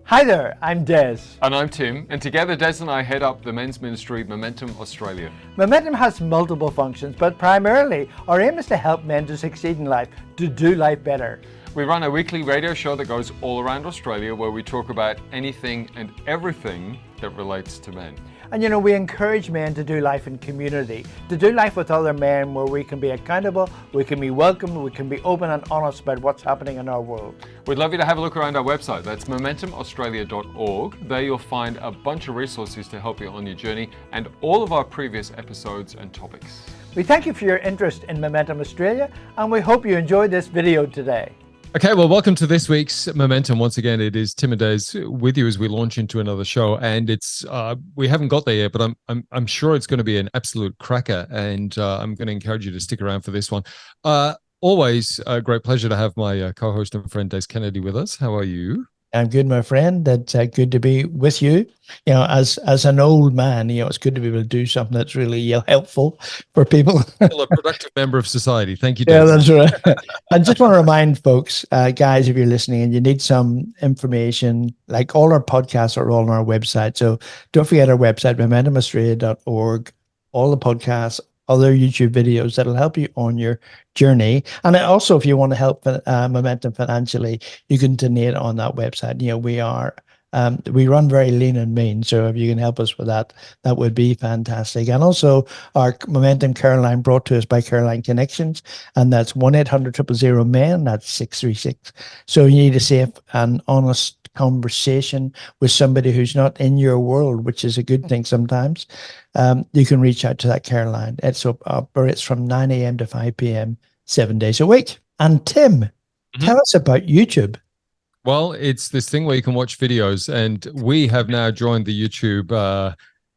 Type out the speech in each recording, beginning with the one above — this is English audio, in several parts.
Hi there, I'm Des. And I'm Tim, and together Des and I head up the men's ministry Momentum Australia. Momentum has multiple functions, but primarily our aim is to help men to succeed in life, to do life better. We run a weekly radio show that goes all around Australia where we talk about anything and everything that relates to men. And you know, we encourage men to do life in community, to do life with other men where we can be accountable, we can be welcomed, we can be open and honest about what's happening in our world. We'd love you to have a look around our website. That's momentumaustralia.org. There you'll find a bunch of resources to help you on your journey and all of our previous episodes and topics. We thank you for your interest in Momentum Australia, and we hope you enjoyed this video today. Okay, well, welcome to this week's Momentum. Once again, it is Tim and Des with you as we launch into another show, and it's we haven't got there yet, but I'm sure it's going to be an absolute cracker, and I'm going to encourage you to stick around for this one. Always a great pleasure to have my co-host and friend Des Kennedy with us. How are you? I'm good, my friend. That's good to be with you. You know, as an old man, you know, it's good to be able to do something that's really helpful for people. Well, a productive member of society. Thank you, Des. Yeah, that's right. I just want to remind folks, guys, if you're listening and you need some information, like all our podcasts are all on our website. So don't forget our website, momentumaustralia.org. All the podcasts, other YouTube videos that'll help you on your journey. And also, if you want to help Momentum financially, you can donate on that website. You know, we run very lean and mean. So if you can help us with that, that would be fantastic. And also our Momentum CARELINE brought to us by CARELINE Connections. And that's 1-800-000-MEN. That's 636. So you need a safe and honest conversation with somebody who's not in your world, which is a good thing sometimes. You can reach out to that CARELINE. It's operates from 9 a.m. to 5 p.m. 7 days a week. And Tim, tell us about YouTube. Well, it's this thing where you can watch videos, and we have now joined the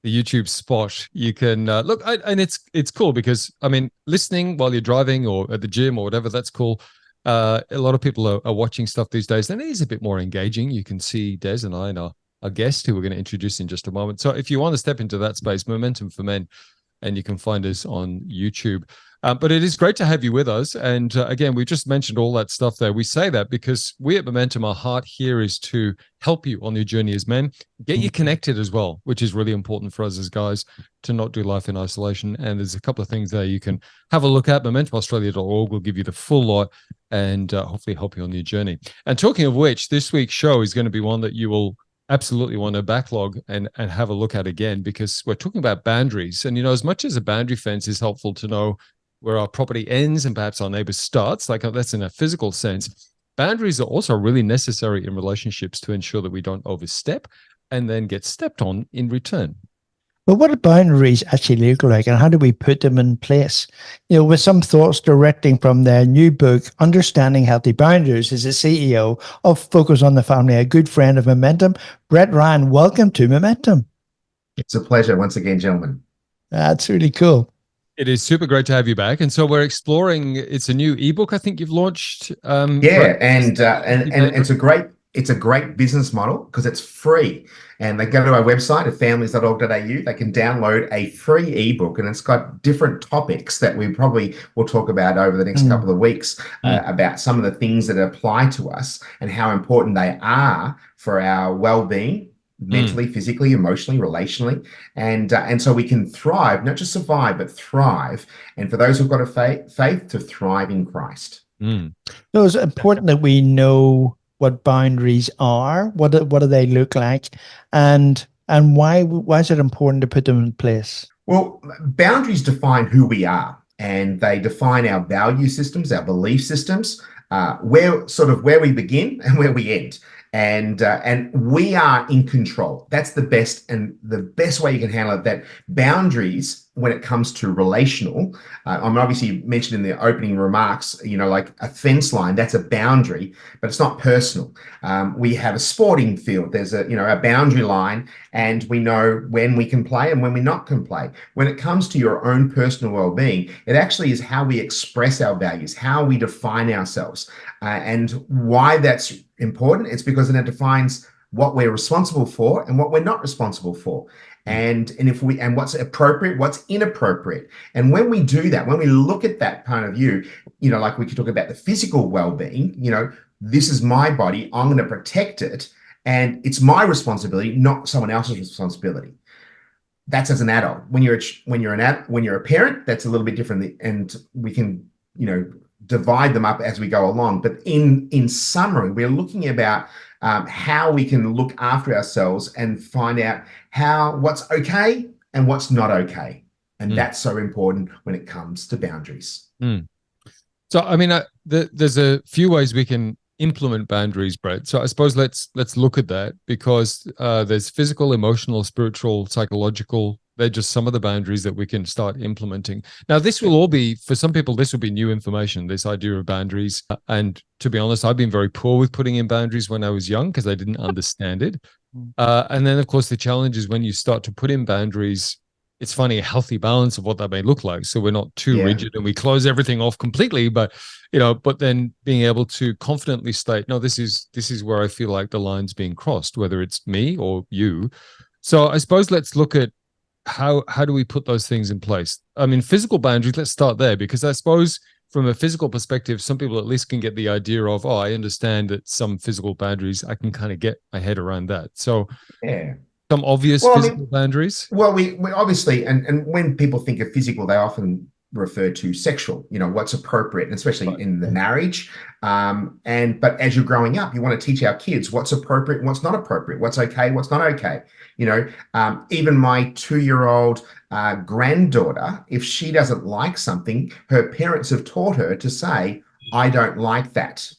YouTube spot. You can look, and it's cool because, I mean, listening while you're driving or at the gym or whatever, that's cool. A lot of people are watching stuff these days, and it is a bit more engaging. You can see Des and I and our guest, who we're going to introduce in just a moment. So if you want to step into that space, Momentum for Men, and you can find us on YouTube. But it is great to have you with us. And again, we just mentioned all that stuff there. We say that because we at Momentum, our heart here is to help you on your journey as men, get you connected as well, which is really important for us as guys to not do life in isolation. And there's a couple of things there you can have a look at. MomentumAustralia.org will give you the full lot and hopefully help you on your journey. And talking of which, this week's show is going to be one that you will absolutely want to backlog and have a look at again, because we're talking about boundaries. And, you know, as much as a boundary fence is helpful to know where our property ends and perhaps our neighbor starts, like that's in a physical sense, boundaries are also really necessary in relationships to ensure that we don't overstep and then get stepped on in return. But what do boundaries actually look like, and how do we put them in place? You know, with some thoughts directing from their new book, Understanding Healthy Boundaries, is the CEO of Focus on the Family, a good friend of Momentum. Brett Ryan, welcome to Momentum. It's a pleasure once again, gentlemen. That's really cool. It is super great to have you back. And so we're exploring, it's a new ebook I think you've launched. And it's a great business model because it's free. And they go to our website at families.org.au. They can download a free ebook, and it's got different topics that we probably will talk about over the next couple of weeks about some of the things that apply to us and how important they are for our well-being, mentally, physically, emotionally, relationally, and so we can thrive, not just survive, but thrive. And for those who've got a faith to thrive in Christ. So it's important that we know what boundaries are, what do they look like, and why is it important to put them in place? Well, boundaries define who we are, and they define our value systems, our belief systems, where we begin and where we end. And we are in control. That's the best way you can handle it. That boundaries, when it comes to relational, I'm obviously mentioned in the opening remarks, you know, like a fence line, that's a boundary, but it's not personal. We have a sporting field. There's a boundary line, and we know when we can play and when we not can play. When it comes to your own personal well-being, it actually is how we express our values, how we define ourselves, and why that's important. It's because it defines what we're responsible for and what we're not responsible for. And what's appropriate, what's inappropriate. And when we do that, when we look at that point of view, you know, like we could talk about the physical well-being, you know, this is my body, I'm going to protect it. And it's my responsibility, not someone else's responsibility. That's as an adult. When you're a parent, that's a little bit different, and we can, divide them up as we go along. But in summary, we're looking about how we can look after ourselves and find out what's okay and what's not okay, and that's so important when it comes to boundaries. So, I mean, there's a few ways we can implement boundaries, Brett. So I suppose let's look at that, because there's physical, emotional, spiritual, psychological. They're just some of the boundaries that we can start implementing. Now, this will all be, for some people, this will be new information, this idea of boundaries. And to be honest, I've been very poor with putting in boundaries when I was young because I didn't understand it. And then, of course, the challenge is when you start to put in boundaries, it's finding a healthy balance of what that may look like. So we're not too rigid and we close everything off completely, but then being able to confidently state, no, this is where I feel like the line's being crossed, whether it's me or you. So I suppose let's look at how do we put those things in place? I mean, physical boundaries, let's start there, because I suppose from a physical perspective, some people at least can get the idea of, oh, I understand that some physical boundaries, I can kind of get my head around that. So some obvious physical boundaries? Well, we obviously, and when people think of physical, they often refer to sexual, what's appropriate, and especially in the marriage. But as you're growing up, you want to teach our kids what's appropriate and what's not appropriate, what's okay, what's not okay. Even my 2-year-old granddaughter, if she doesn't like something, her parents have taught her to say, I don't like that.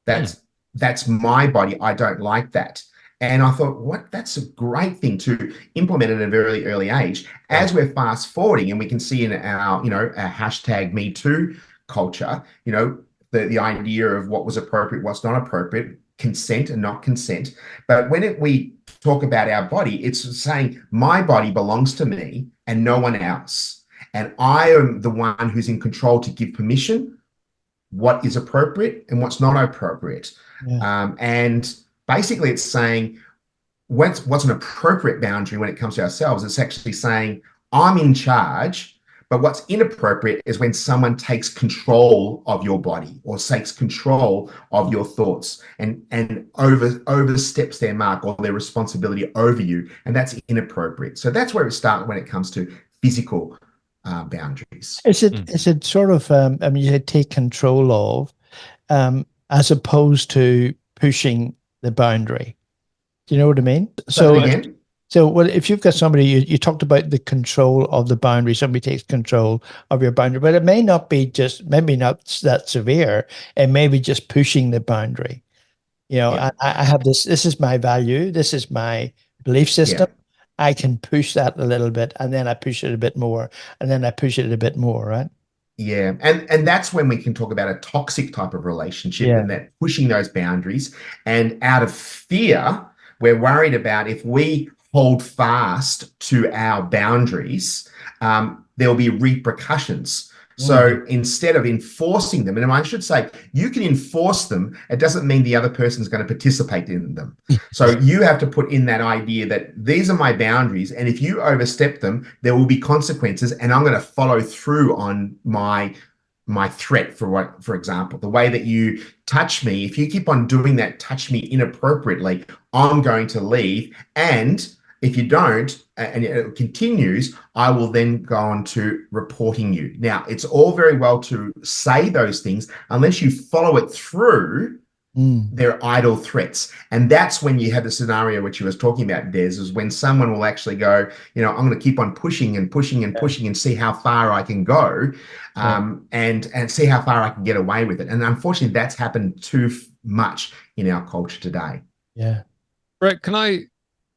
That's my body. I don't like that. And I thought, that's a great thing to implement at a very early age. As we're fast forwarding, and we can see in our, our hashtag Me Too culture, the idea of what was appropriate, what's not appropriate, consent and not consent. But when we talk about our body, it's saying my body belongs to me and no one else. And I am the one who's in control to give permission, what is appropriate and what's not appropriate. And basically, it's saying what's an appropriate boundary when it comes to ourselves. It's actually saying I'm in charge, but what's inappropriate is when someone takes control of your body or takes control of your thoughts and oversteps their mark or their responsibility over you, and that's inappropriate. So that's where it starts when it comes to physical boundaries. Is it sort of you said take control of, as opposed to pushing the boundary? Do you know what I mean? So if you've got somebody, you talked about the control of the boundary, somebody takes control of your boundary, but it may not be maybe not that severe. It may be just pushing the boundary. I have this is my value, this is my belief system. I can push that a little bit, and then I push it a bit more, and then I push it a bit more, right? Yeah. And that's when we can talk about a toxic type of relationship, and that pushing those boundaries. And out of fear, we're worried about if we hold fast to our boundaries, there'll be repercussions. So instead of enforcing them, and I should say, you can enforce them. It doesn't mean the other person's going to participate in them. So you have to put in that idea that these are my boundaries, and if you overstep them, there will be consequences, and I'm going to follow through on my threat. For example, the way that you touch me, if you keep on doing that, touch me inappropriately, I'm going to leave. And if you don't, and it continues, I will then go on to reporting you. Now, it's all very well to say those things. Unless you follow it through, they're idle threats. And that's when you have the scenario which you was talking about, Des, is when someone will actually go, I'm going to keep on pushing and pushing and pushing and see how far I can go, and see how far I can get away with it. And unfortunately, that's happened too much in our culture today. Yeah. Brett, can I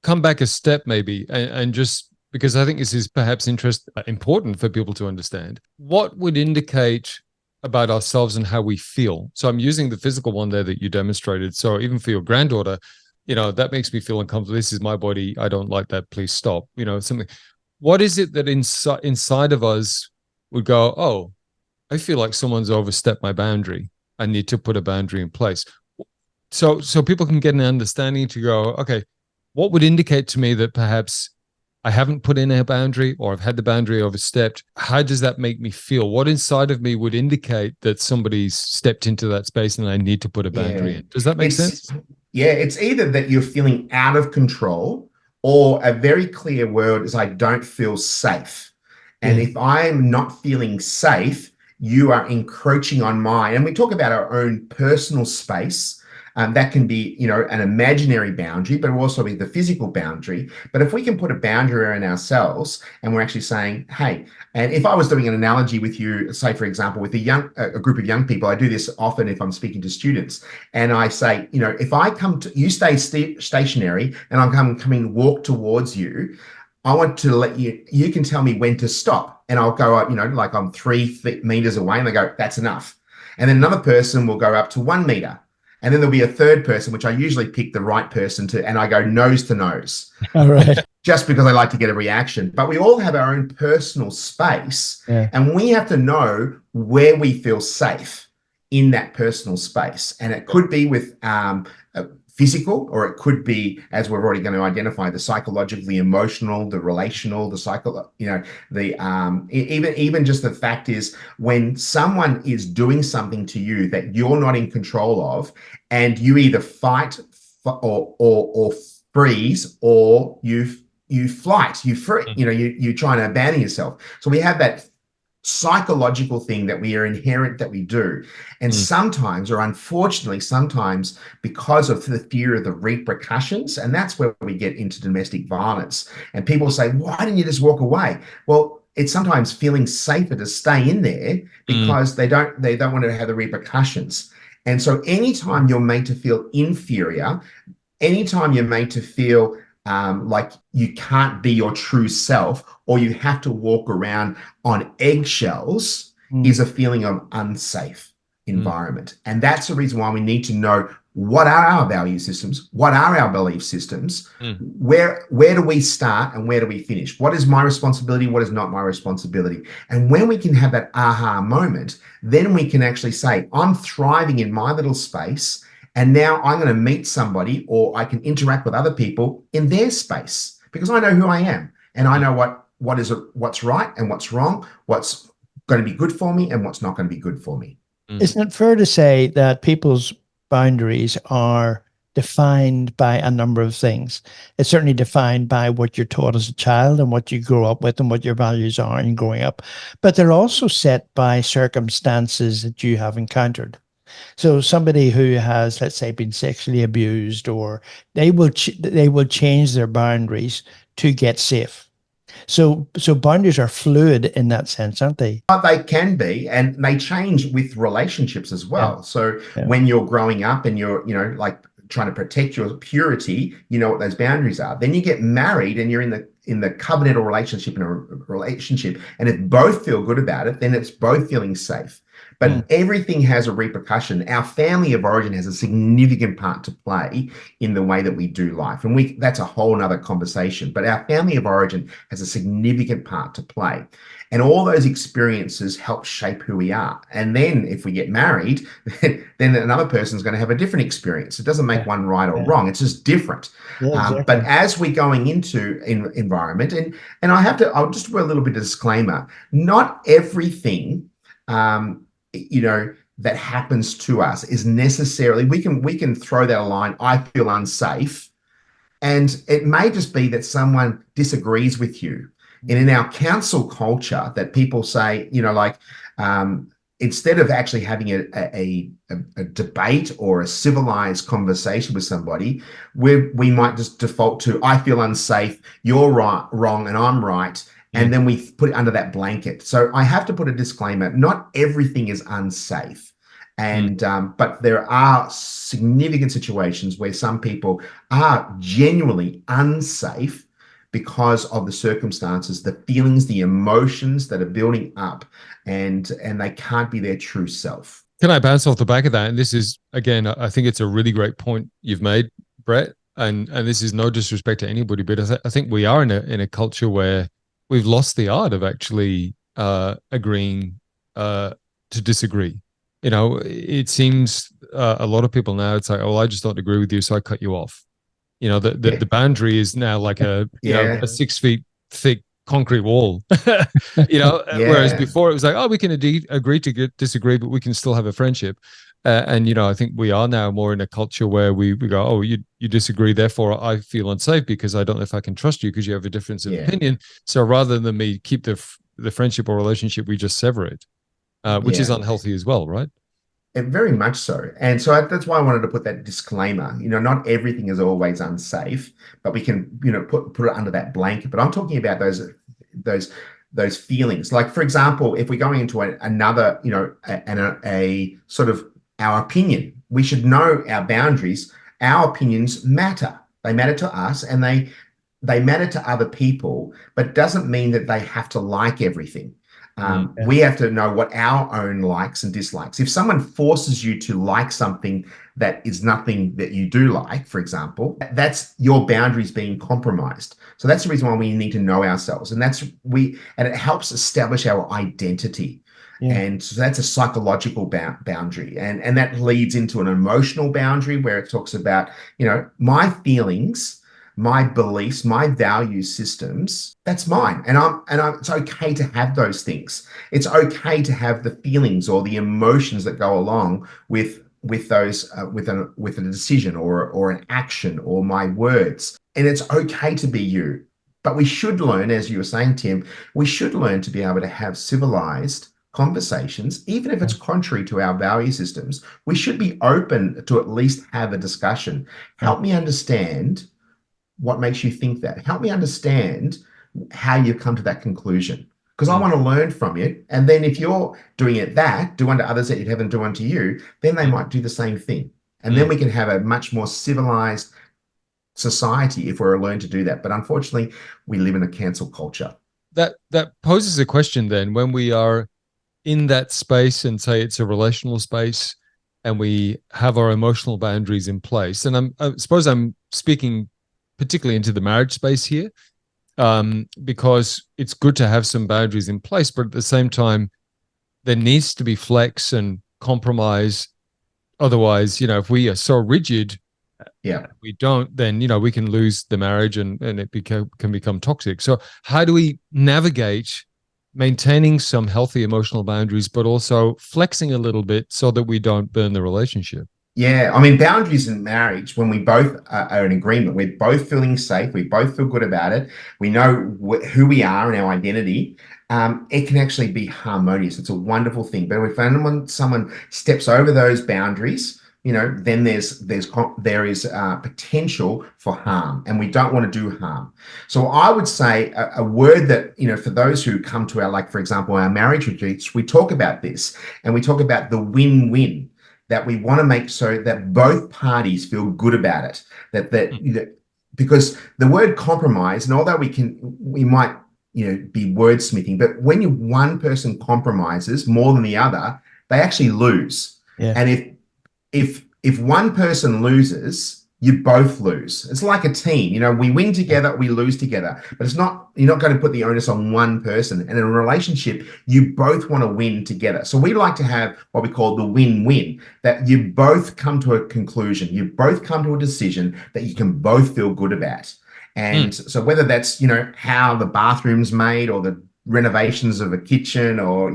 come back a step maybe, and just because I think this is perhaps important for people to understand, what would indicate about ourselves and how we feel? So I'm using the physical one there that you demonstrated. So even for your granddaughter, that makes me feel uncomfortable. This is my body. I don't like that. Please stop. Something. What is it that inside of us would go, oh, I feel like someone's overstepped my boundary. I need to put a boundary in place. So people can get an understanding to go, okay, what would indicate to me that perhaps I haven't put in a boundary, or I've had the boundary overstepped. How does that make me feel? What inside of me would indicate that somebody's stepped into that space and I need to put a boundary in? Does that make sense? Yeah, it's either that you're feeling out of control, or a very clear word is I don't feel safe. And if I'm not feeling safe, you are encroaching on mine. And we talk about our own personal space. That can be, an imaginary boundary, but also be the physical boundary. But if we can put a boundary around ourselves and we're actually saying, hey, and if I was doing an analogy with you, say, for example, with a group of young people, I do this often if I'm speaking to students, and I say, if I come to, you stay stationary and I'm coming walk towards you, I want to let you can tell me when to stop. And I'll go up, like I'm 3 meters away, and they go, that's enough. And then another person will go up to 1 meter. And then there'll be a third person, which I usually pick the right person to, and I go nose to nose. All right. Just because I like to get a reaction. But we all have our own personal space, and we have to know where we feel safe in that personal space. And it could be with physical, or it could be, as we're already going to identify, the psychologically emotional, the relational, the psycho, even just the fact is when someone is doing something to you that you're not in control of, and you either fight or freeze, or you flight, you free, you're trying to abandon yourself. So we have that psychological thing that we are inherent that we do. And sometimes, or unfortunately sometimes, because of the fear of the repercussions, and that's where we get into domestic violence. And people say, why didn't you just walk away? Well, it's sometimes feeling safer to stay in there because they don't want to have the repercussions. And so anytime you're made to feel inferior, anytime you're made to feel like you can't be your true self, or you have to walk around on eggshells, is a feeling of unsafe environment. And that's the reason why we need to know, what are our value systems? What are our belief systems? Where do we start and where do we finish? What is my responsibility? What is not my responsibility? And when we can have that aha moment, then we can actually say, I'm thriving in my little space, and now I'm going to meet somebody, or I can interact with other people in their space, because I know who I am, and I know what's right and what's wrong, what's going to be good for me and what's not going to be good for me. Isn't it fair to say that people's boundaries are defined by a number of things? It's certainly defined by what you're taught as a child and what you grow up with and what your values are in growing up, but they're also set by circumstances that you have encountered. So somebody who has, let's say, been sexually abused, or they will change their boundaries to get safe. So boundaries are fluid in that sense, aren't they? But they can be, and they change with relationships as well. So when you're growing up and you're, like trying to protect your purity, you know what those boundaries are. Then you get married and you're in the covenantal relationship, and if both feel good about it, then it's both feeling safe. But everything has a repercussion. Our family of origin has a significant part to play in the way that we do life. And that's a whole nother conversation. But our family of origin has a significant part to play. And all those experiences help shape who we are. And then if we get married, then another person's going to have a different experience. It doesn't make one right or wrong. It's just different. Exactly. But as we're going into environment, and I'll just do a little bit of disclaimer, not everything that happens to us is necessarily, we can throw that a line, I feel unsafe, and it may just be that someone disagrees with you. And in our council culture, that people say, instead of actually having a debate or a civilized conversation with somebody, we might just default to, I feel unsafe, you're wrong, and I'm right. And then we put it under that blanket. So I have to put a disclaimer. Not everything is unsafe. And but there are significant situations where some people are genuinely unsafe because of the circumstances, the feelings, the emotions that are building up, and they can't be their true self. Can I bounce off the back of that? And this is, again, I think it's a really great point you've made, Brett. And this is no disrespect to anybody, but I think we are in a culture where we've lost the art of actually agreeing to disagree. It seems a lot of people now, it's like, oh, I just don't agree with you, so I cut you off. The boundary is now like a 6 feet thick concrete wall. Whereas Yeah. before it was like, oh, we can agree to disagree, but we can still have a friendship. And I think we are now more in a culture where we go, oh, you disagree, therefore I feel unsafe because I don't know if I can trust you because you have a difference of Yeah. opinion. So rather than me keep the friendship or relationship, we just sever it, which is Yeah. unhealthy as well, right? And very much so. And so that's why I wanted to put that disclaimer. Not everything is always unsafe, but we can, put it under that blanket. But I'm talking about those those feelings. Like, for example, if we're going into another, a sort of our opinion, we should know our boundaries. Our opinions matter. They matter to us, and they matter to other people, but it doesn't mean that they have to like everything. We have to know what our own likes and dislikes. If someone forces you to like something that is nothing that you do like, for example, that's your boundaries being compromised. So that's the reason why we need to know ourselves, and and it helps establish our identity. Yeah. And so that's a psychological boundary, and that leads into an emotional boundary where it talks about, my feelings, my beliefs, my value systems, that's mine. It's okay to have those things. It's okay to have the feelings or the emotions that go along with those with a decision or an action or my words. And it's okay to be you. But we should learn, as you were saying, Tim, we should learn to be able to have civilized conversations, even if it's contrary to our value systems. We should be open to at least have a discussion. Help me understand what makes you think that. Help me understand how you've come to that conclusion, because I want to learn from you. And then if you're doing do unto others that you'd have them do unto you, then they might do the same thing. And then we can have a much more civilized society if we're learned to do that. But unfortunately, we live in a cancel culture. That poses a question then, when we are in that space and say it's a relational space and we have our emotional boundaries in place. And I suppose I'm speaking particularly into the marriage space here, because it's good to have some boundaries in place, but at the same time, there needs to be flex and compromise. Otherwise, if we are so rigid, we don't, then, we can lose the marriage and it can become toxic. So how do we navigate maintaining some healthy emotional boundaries, but also flexing a little bit so that we don't burn the relationship? Yeah, I mean, boundaries in marriage, when we both are in agreement, we're both feeling safe, we both feel good about it, we know who we are and our identity, it can actually be harmonious. It's a wonderful thing. But if someone steps over those boundaries, then there is potential for harm, and we don't want to do harm. So I would say a word that, for those who come to like, for example, our marriage retreats, we talk about this, and we talk about the win-win, that we want to make so that both parties feel good about it. Because the word compromise, and although we might, be wordsmithing, but when one person compromises more than the other, they actually lose. Yeah. And if one person loses, you both lose. It's like a team. We win together, we lose together. But you're not going to put the onus on one person. And in a relationship, you both want to win together. So we like to have what we call the win-win, that you both come to a conclusion, you both come to a decision that you can both feel good about. And so whether that's, how the bathroom's made, or the renovations of a kitchen, or,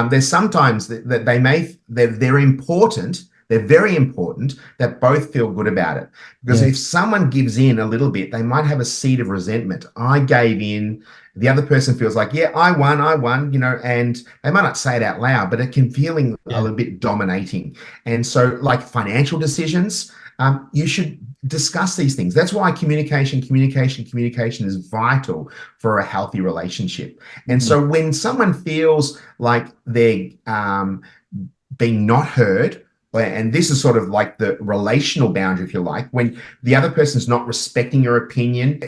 there's sometimes that they're important. They're very important that both feel good about it. Because if someone gives in a little bit, they might have a seed of resentment. I gave in. The other person feels like, yeah, I won, and they might not say it out loud, but it can feeling a little bit dominating. And so, like financial decisions, you should discuss these things. That's why communication is vital for a healthy relationship. And so when someone feels like they're being not heard, and this is sort of like the relational boundary, if you like, when the other person's not respecting your opinion,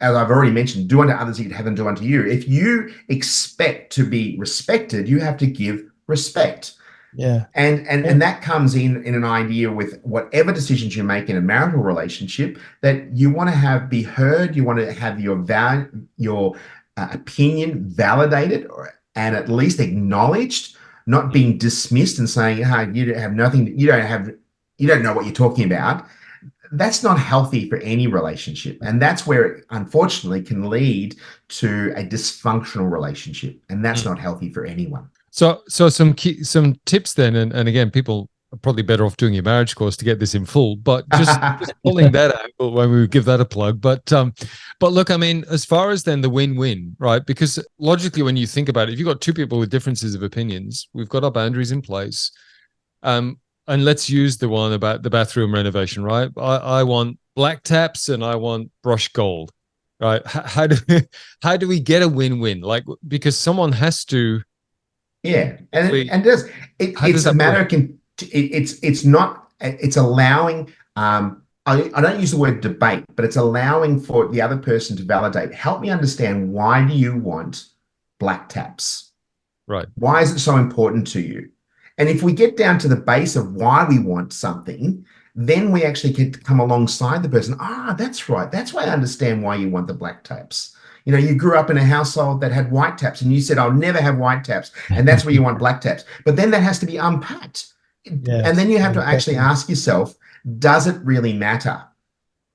as I've already mentioned, do unto others, you'd have them do unto you. If you expect to be respected, you have to give respect. Yeah. And that comes in an idea with whatever decisions you make in a marital relationship, that you want to be heard, you want to have your opinion validated and at least acknowledged, not being dismissed and saying, you have nothing, you don't know what you're talking about. that's not healthy for any relationship. And that's where it unfortunately can lead to a dysfunctional relationship. And that's not healthy for anyone. So some tips then, and again, people are probably better off doing your marriage course to get this in full, but just pulling that out when we give that a plug. But look, I mean, as far as then the win-win, right? Because logically, when you think about it, if you've got two people with differences of opinions, we've got our boundaries in place. And let's use the one about the bathroom renovation, right? I want black taps and I want brushed gold, right? How do we get a win-win? Like, because someone has to. Yeah, How does it's a that matter work? of it's allowing. I don't use the word debate, but it's allowing for the other person to validate. Help me understand, why do you want black taps? Right. Why is it so important to you? And if we get down to the base of why we want something, then we actually get to come alongside the person. That's right. That's why I understand why you want the black taps. You know, you grew up in a household that had white taps and you said, I'll never have white taps. And that's where you want black taps. But then that has to be unpacked. Yes, And then you have to actually definitely. ask yourself, does it really matter?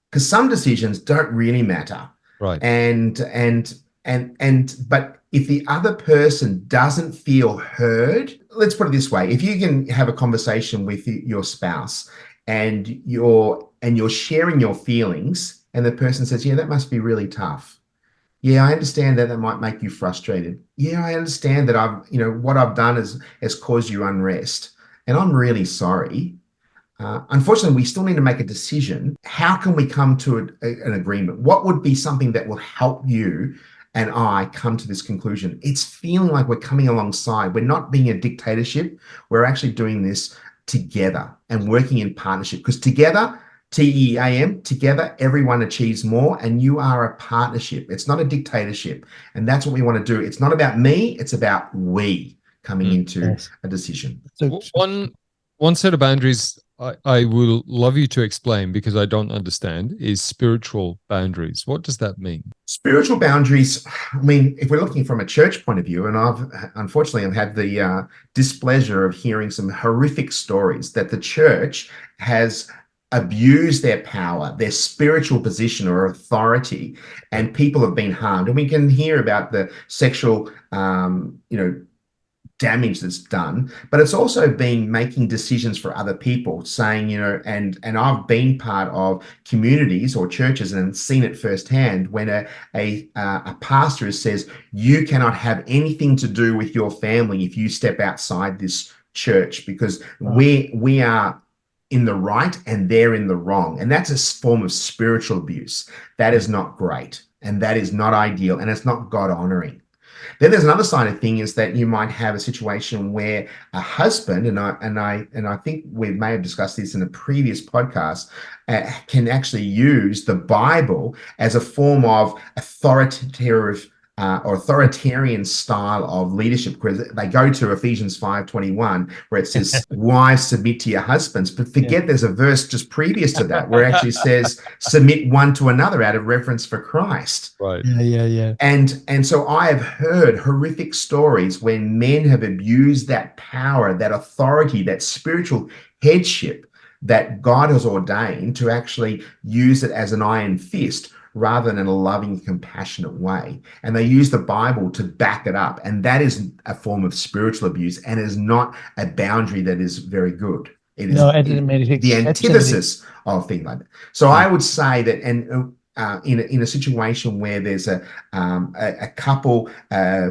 Because some decisions don't really matter. Right. But if the other person doesn't feel heard, let's put it this way: if you can have a conversation with your spouse and you're sharing your feelings, and the person says, yeah, that must be really tough. Yeah, I understand that might make you frustrated. Yeah, I understand that what I've done has caused you unrest, and I'm really sorry. Unfortunately, we still need to make a decision. How can we come to an agreement? What would be something that will help you and I come to this conclusion? It's feeling like we're coming alongside. We're not being a dictatorship. We're actually doing this together and working in partnership, because together, TEAM, together, everyone achieves more, and you are a partnership. It's not a dictatorship. And that's what we want to do. It's not about me. It's about we coming into Yes. a decision. So, One set of boundaries I will love you to explain, because I don't understand, is spiritual boundaries. What does that mean? Spiritual boundaries, I mean, if we're looking from a church point of view, and I've had the displeasure of hearing some horrific stories that the church has abused their power, their spiritual position or authority, and people have been harmed. And we can hear about the sexual, damage that's done, but it's also been making decisions for other people, saying, and I've been part of communities or churches and seen it firsthand when a pastor says, you cannot have anything to do with your family if you step outside this church, because we are in the right and they're in the wrong. And that's a form of spiritual abuse. That is not great, and that is not ideal, and it's not God honoring. Then there's another side of thing, is that you might have a situation where a husband, and I think we may have discussed this in a previous podcast, can actually use the Bible as a form of authoritarian style of leadership, because they go to Ephesians 5:21, where it says, wives, submit to your husbands, but forget there's a verse just previous to that where it actually says, submit one to another, out of reverence for Christ. Right. yeah. And so I have heard horrific stories when men have abused that power, that authority, that spiritual headship that God has ordained, to actually use it as an iron fist rather than in a loving, compassionate way. And they use the Bible to back it up. And that is a form of spiritual abuse, and is not a boundary that is very good. It is the antithesis of things like that. So I would say that, and in a situation where there's a couple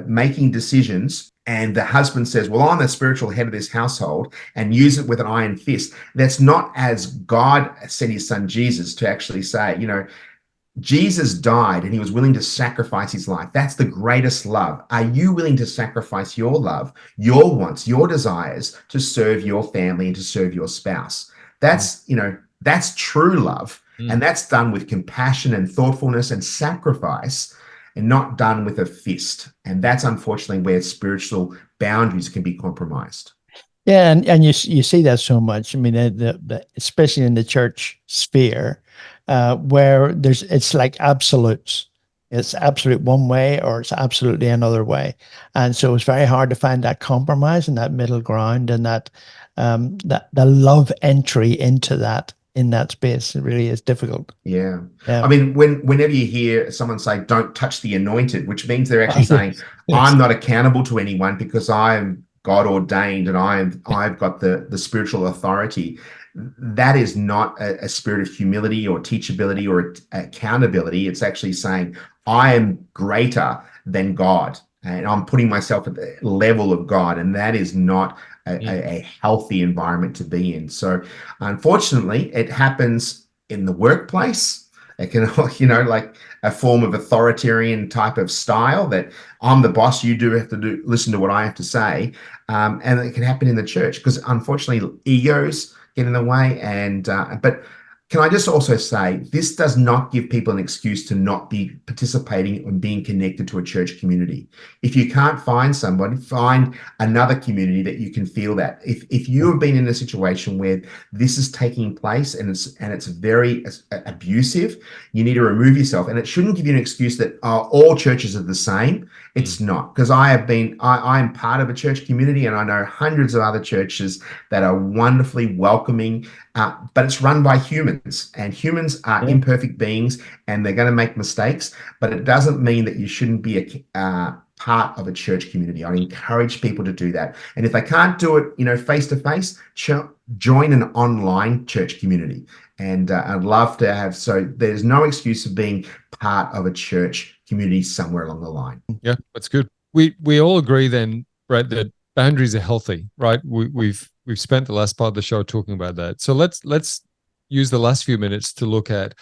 making decisions, and the husband says, well, I'm the spiritual head of this household, and use it with an iron fist, that's not as God sent his son Jesus to actually say, Jesus died and he was willing to sacrifice his life. That's the greatest love. Are you willing to sacrifice your love, your wants, your desires to serve your family and to serve your spouse? That's true love. And that's done with compassion and thoughtfulness and sacrifice, and not done with a fist. And that's unfortunately where spiritual boundaries can be compromised. Yeah, and you see that so much. I mean, especially in the church sphere, where it's like absolutes. It's absolute one way, or it's absolutely another way, and so it's very hard to find that compromise and that middle ground, and that the love entry into that in that space. It really is difficult. Yeah. Yeah. I mean, whenever you hear someone say, don't touch the anointed, which means they're actually saying, Yes. I'm not accountable to anyone because I am God ordained and I've got the spiritual authority. That is not a spirit of humility or teachability or accountability. It's actually saying, I am greater than God and I'm putting myself at the level of God. And that is not a healthy environment to be in. So unfortunately, it happens in the workplace. It can, like a form of authoritarian type of style that I'm the boss, you do have to listen to what I have to say. And it can happen in the church because unfortunately egos get in the way. But can I just also say, this does not give people an excuse to not be participating and being connected to a church community. If you can't find somebody, find another community that you can feel that. If you have been in a situation where this is taking place and it's very abusive, you need to remove yourself. And it shouldn't give you an excuse that all churches are the same. It's not, because I'm part of a church community and I know hundreds of other churches that are wonderfully welcoming, but it's run by humans, and humans are imperfect beings and they're going to make mistakes, but it doesn't mean that you shouldn't be a part of a church community. I encourage people to do that. And if they can't do it, face to face, join an online church community. And I'd love to have, so there's no excuse of being part of a church community somewhere along the line. Yeah, that's good. We all agree then, Brett, that boundaries are healthy, right? We've spent the last part of the show talking about that. So let's use the last few minutes to look at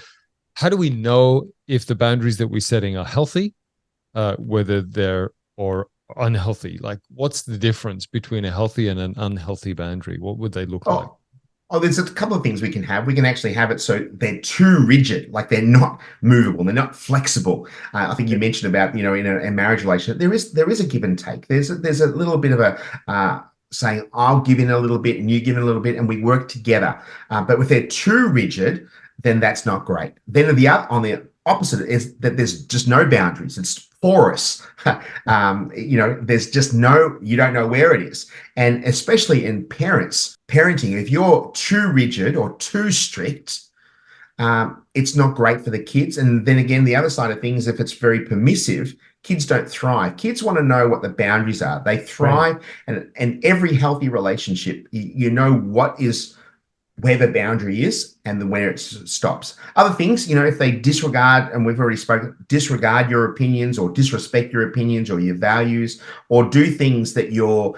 how do we know if the boundaries that we're setting are healthy, whether they're or unhealthy. Like, what's the difference between a healthy and an unhealthy boundary? What would they look like? Oh, there's a couple of things we can have. We can actually have it so they're too rigid, like they're not movable, they're not flexible. I think you mentioned about, in a marriage relationship, there is a give and take. There's a little bit of a saying, I'll give in a little bit and you give in a little bit, and we work together. But if they're too rigid, then that's not great. Then on the opposite is that there's just no boundaries. It's porous. There's just you don't know where it is. And especially in parenting, if you're too rigid or too strict, it's not great for the kids. And then again, the other side of things, if it's very permissive, kids don't thrive. Kids want to know what the boundaries are. They thrive. Right. And every healthy relationship, you know what is where the boundary is and where it stops. Other things, if they disregard, and we've already spoken, disregard your opinions or disrespect your opinions or your values, or do things that you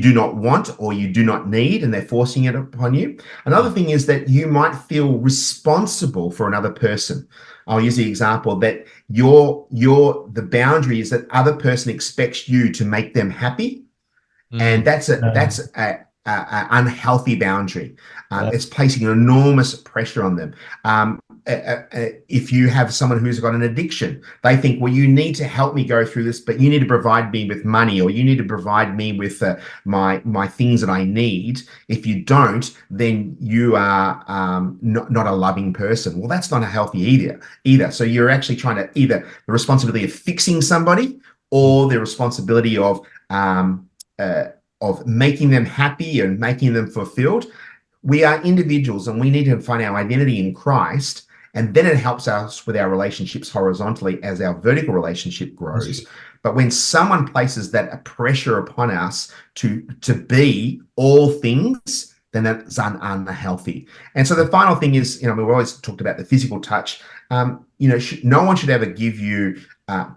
do not want or you do not need, and they're forcing it upon you. Another thing is that you might feel responsible for another person. I'll use the example that the boundary is that other person expects you to make them happy. And that's a unhealthy boundary. It's placing enormous pressure on them. If you have someone who's got an addiction, they think, well, you need to help me go through this, but you need to provide me with money, or you need to provide me with my things that I need. If you don't, then you are not a loving person. Well, that's not a healthy either. So you're actually trying to either the responsibility of fixing somebody or the responsibility of making them happy and making them fulfilled. We are individuals and we need to find our identity in Christ, and then it helps us with our relationships horizontally as our vertical relationship grows. But when someone places that pressure upon us to be all things, then that's unhealthy. And so the final thing is, we've always talked about the physical touch. No one should ever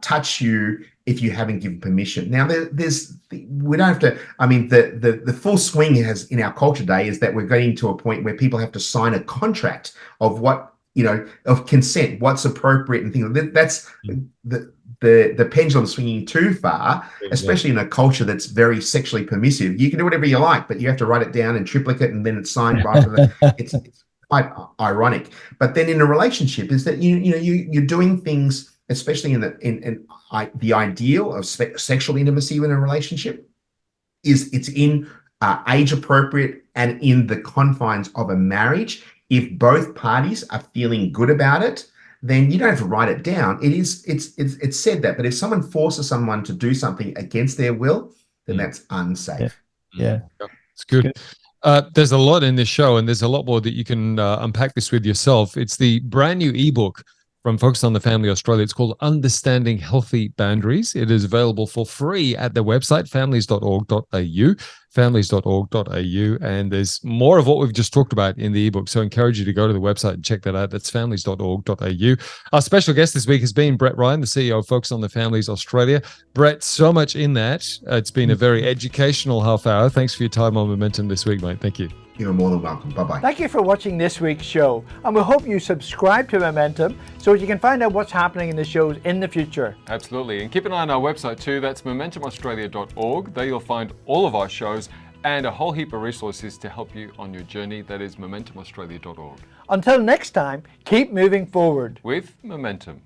touch you if you haven't given permission. Now, we don't have to. I mean, the full swing has in our culture today is that we're getting to a point where people have to sign a contract of what of consent, what's appropriate, and things. That's the pendulum swinging too far, especially in a culture that's very sexually permissive. You can do whatever you like, but you have to write it down in triplicate, and then it's signed by. It's quite ironic. But then in a relationship, is that you're doing things. Especially in the ideal of sexual intimacy in a relationship, it's in age appropriate and in the confines of a marriage. If both parties are feeling good about it, then you don't have to write it down. It's said that. But if someone forces someone to do something against their will, then that's unsafe. Yeah. It's good. There's a lot in this show, and there's a lot more that you can unpack this with yourself. It's the brand new ebook from Focus on the Family Australia. It's called Understanding Healthy Boundaries. It is available for free at the website, families.org.au, and there's more of what we've just talked about in the ebook. So I encourage you to go to the website and check that out. That's families.org.au. Our special guest this week has been Brett Ryan, the CEO of Focus on the Families Australia. Brett, so much in that. It's been a very educational half hour. Thanks for your time on Momentum this week, mate. Thank you. You're more than welcome. Bye-bye. Thank you for watching this week's show, and we hope you subscribe to Momentum so you can find out what's happening in the shows in the future. Absolutely. And keep an eye on our website too. That's momentumaustralia.org. There you'll find all of our shows and a whole heap of resources to help you on your journey. That is momentumaustralia.org. Until next time, keep moving forward with Momentum.